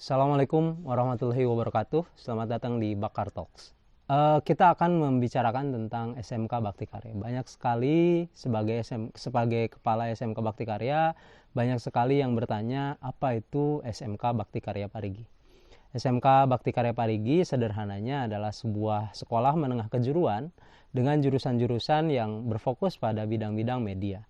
Assalamualaikum warahmatullahi wabarakatuh. Selamat datang di Bakar Talks. Kita akan membicarakan tentang SMK Bakti Karya. Banyak sekali sebagai kepala SMK Bakti Karya, banyak sekali yang bertanya apa itu SMK Bakti Karya Parigi. SMK Bakti Karya Parigi sederhananya adalah sebuah sekolah menengah kejuruan dengan jurusan-jurusan yang berfokus pada bidang-bidang media.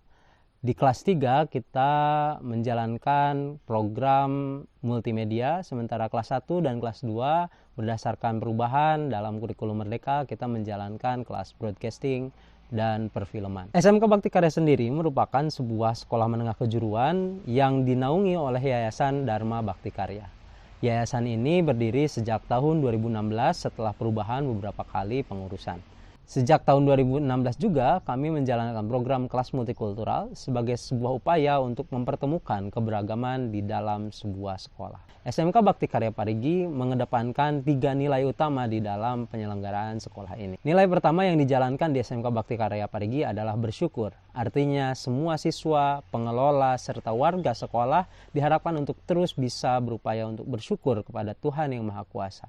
Di kelas 3 kita menjalankan program multimedia, sementara kelas 1 dan kelas 2 berdasarkan perubahan dalam kurikulum Merdeka kita menjalankan kelas broadcasting dan perfilman. SMK Bakti Karya sendiri merupakan sebuah sekolah menengah kejuruan yang dinaungi oleh Yayasan Dharma Bakti Karya. Yayasan ini berdiri sejak tahun 2016 setelah perubahan beberapa kali pengurusan. Sejak tahun 2016 juga kami menjalankan program kelas multikultural sebagai sebuah upaya untuk mempertemukan keberagaman di dalam sebuah sekolah. SMK Bakti Karya Parigi mengedepankan 3 nilai utama di dalam penyelenggaraan sekolah ini. Nilai pertama yang dijalankan di SMK Bakti Karya Parigi adalah bersyukur. Artinya semua siswa, pengelola, serta warga sekolah diharapkan untuk terus bisa berupaya untuk bersyukur kepada Tuhan Yang Maha Kuasa.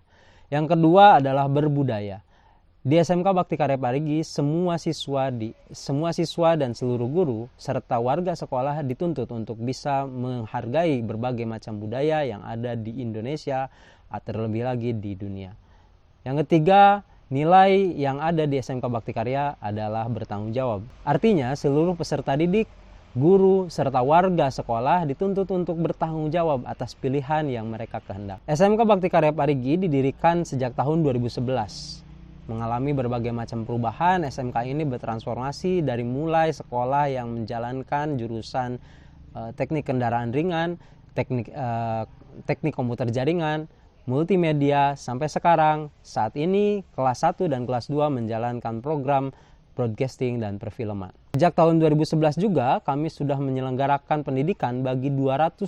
Yang kedua adalah berbudaya. Di SMK Bakti Karya Parigi, semua siswa dan seluruh guru serta warga sekolah dituntut untuk bisa menghargai berbagai macam budaya yang ada di Indonesia atau terlebih lagi di dunia. Yang ketiga, nilai yang ada di SMK Bakti Karya adalah bertanggung jawab. Artinya, seluruh peserta didik, guru, serta warga sekolah dituntut untuk bertanggung jawab atas pilihan yang mereka kehendak. SMK Bakti Karya Parigi didirikan sejak tahun 2011. Mengalami berbagai macam perubahan, SMK ini bertransformasi dari mulai sekolah yang menjalankan jurusan teknik kendaraan ringan, teknik komputer jaringan, multimedia, sampai sekarang saat ini kelas 1 dan kelas 2 menjalankan program broadcasting dan perfilman. Sejak tahun 2011 juga kami sudah menyelenggarakan pendidikan bagi 222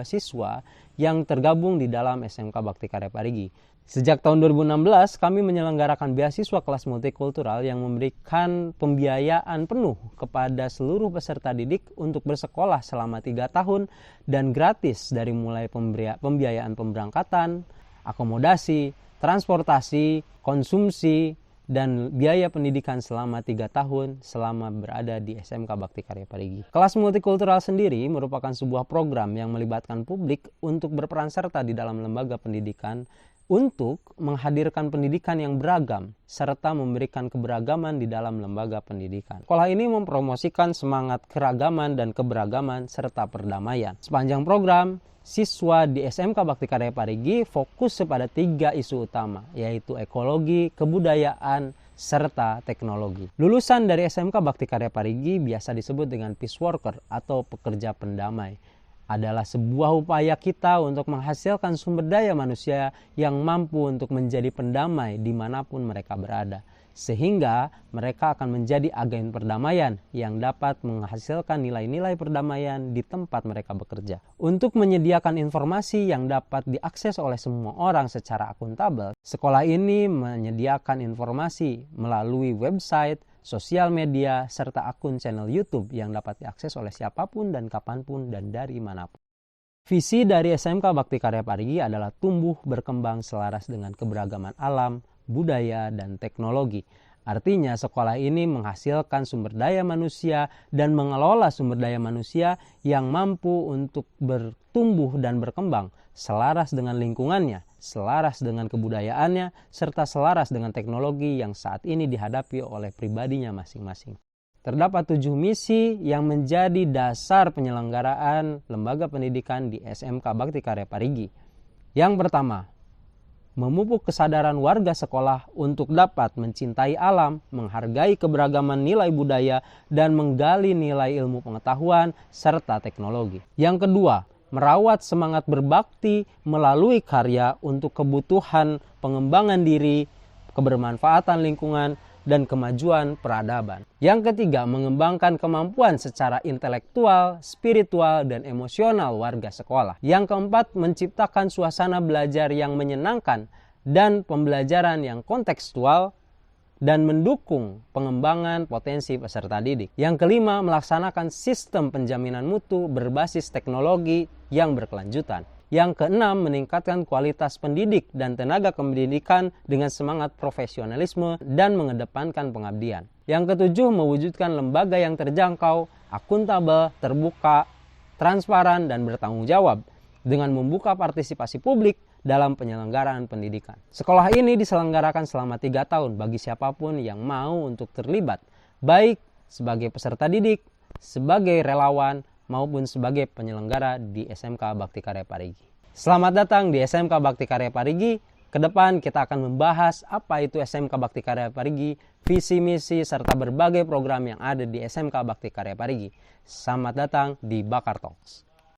siswa yang tergabung di dalam SMK Bakti Karya Parigi. Sejak tahun 2016 kami menyelenggarakan beasiswa kelas multikultural yang memberikan pembiayaan penuh kepada seluruh peserta didik untuk bersekolah selama 3 tahun dan gratis dari mulai pembiayaan pemberangkatan, akomodasi, transportasi, konsumsi, dan biaya pendidikan selama 3 tahun selama berada di SMK Bakti Karya Parigi. Kelas multikultural sendiri merupakan sebuah program yang melibatkan publik untuk berperan serta di dalam lembaga pendidikan untuk menghadirkan pendidikan yang beragam serta memberikan keberagaman di dalam lembaga pendidikan. Sekolah ini mempromosikan semangat keragaman dan keberagaman serta perdamaian. Sepanjang program, siswa di SMK Bakti Karya Parigi fokus kepada 3 isu utama, yaitu ekologi, kebudayaan, serta teknologi. Lulusan dari SMK Bakti Karya Parigi biasa disebut dengan peace worker atau pekerja pendamai. Adalah sebuah upaya kita untuk menghasilkan sumber daya manusia yang mampu untuk menjadi pendamai dimanapun mereka berada. Sehingga mereka akan menjadi agen perdamaian yang dapat menghasilkan nilai-nilai perdamaian di tempat mereka bekerja. Untuk menyediakan informasi yang dapat diakses oleh semua orang secara akuntabel, sekolah ini menyediakan informasi melalui website, sosial media, serta akun channel YouTube yang dapat diakses oleh siapapun dan kapanpun dan dari manapun. Visi dari SMK Bakti Karya Parigi adalah tumbuh berkembang selaras dengan keberagaman alam, budaya, dan teknologi. Artinya sekolah ini menghasilkan sumber daya manusia dan mengelola sumber daya manusia yang mampu untuk bertumbuh dan berkembang selaras dengan lingkungannya, selaras dengan kebudayaannya, serta selaras dengan teknologi yang saat ini dihadapi oleh pribadinya masing-masing. Terdapat 7 misi yang menjadi dasar penyelenggaraan lembaga pendidikan di SMK Bakti Karya Parigi. Yang pertama, memupuk kesadaran warga sekolah untuk dapat mencintai alam, menghargai keberagaman nilai budaya, dan menggali nilai ilmu pengetahuan serta teknologi. Yang kedua, merawat semangat berbakti melalui karya untuk kebutuhan pengembangan diri, kebermanfaatan lingkungan, dan kemajuan peradaban. Yang ketiga, mengembangkan kemampuan secara intelektual, spiritual, dan emosional warga sekolah. Yang keempat, menciptakan suasana belajar yang menyenangkan dan pembelajaran yang kontekstual dan mendukung pengembangan potensi peserta didik. Yang kelima, melaksanakan sistem penjaminan mutu berbasis teknologi yang berkelanjutan. Yang keenam, meningkatkan kualitas pendidik dan tenaga pendidikan dengan semangat profesionalisme dan mengedepankan pengabdian. Yang ketujuh, mewujudkan lembaga yang terjangkau, akuntabel, terbuka, transparan, dan bertanggung jawab dengan membuka partisipasi publik dalam penyelenggaraan pendidikan. Sekolah ini diselenggarakan selama 3 tahun bagi siapapun yang mau untuk terlibat, baik sebagai peserta didik, sebagai relawan, maupun sebagai penyelenggara di SMK Bakti Karya Parigi. Selamat datang di SMK Bakti Karya Parigi. Kedepan kita akan membahas apa itu SMK Bakti Karya Parigi, visi misi, serta berbagai program yang ada di SMK Bakti Karya Parigi. Selamat datang di Bakar Talks.